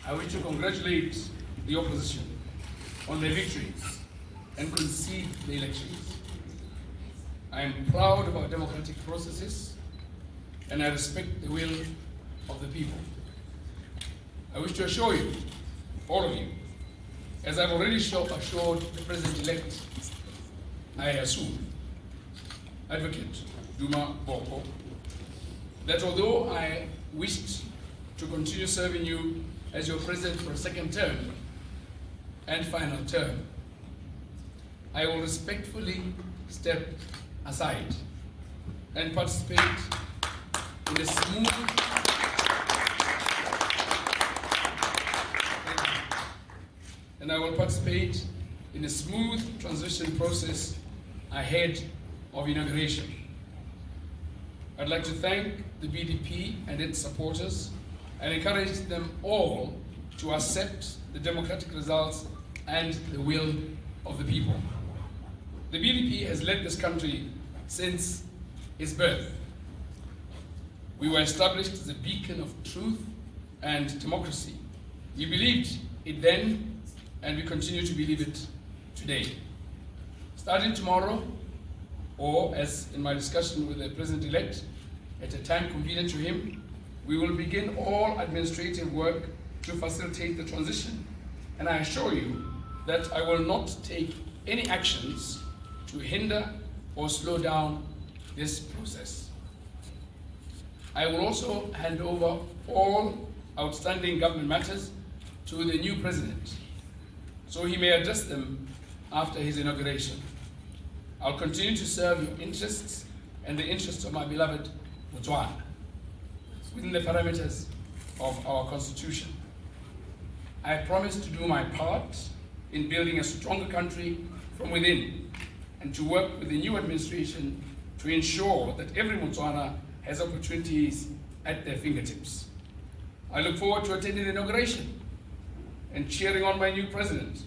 I wish to congratulate the opposition on their victory and concede the elections. I am proud of our democratic processes and I respect the will of the people. I wish to assure you, all of you, as I've already assured the President-elect, I assume, Advocate Duma Boka, that although I wished to continue serving you as your President for a second term and final term, I will respectfully step aside and participate in a smooth transition process ahead of inauguration. I'd like to thank the BDP and its supporters and encourage them all to accept the democratic results and the will of the people. The BDP has led this country since its birth. We were established as a beacon of truth and democracy. We believed it then, and we continue to believe it today. Starting tomorrow, or as in my discussion with the President-elect, at a time convenient to him, we will begin all administrative work to facilitate the transition. And I assure you that I will not take any actions to hinder or slow down this process. I will also hand over all outstanding government matters to the new president, so he may address them after his inauguration. I'll continue to serve your interests and the interests of my beloved Botswana within the parameters of our constitution. I promise to do my part in building a stronger country from within and to work with the new administration to ensure that every Botswana has opportunities at their fingertips. I look forward to attending the inauguration and cheering on my new president,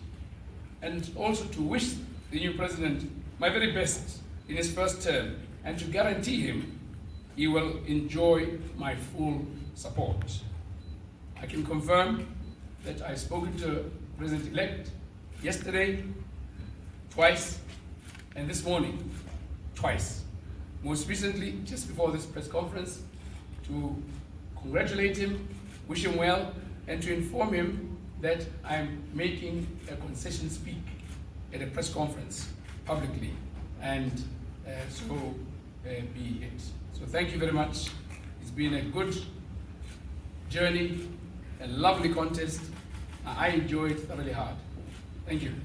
and also to wish the new president my very best in his first term and to guarantee him he will enjoy my full support. I can confirm that I've spoken to President-elect yesterday, twice, and this morning, twice. Most recently, just before this press conference, to congratulate him, wish him well, and to inform him that I'm making a concession speak at a press conference publicly, and so be it. So thank you very much. It's been a good journey, a lovely contest. I enjoyed thoroughly hard. Thank you.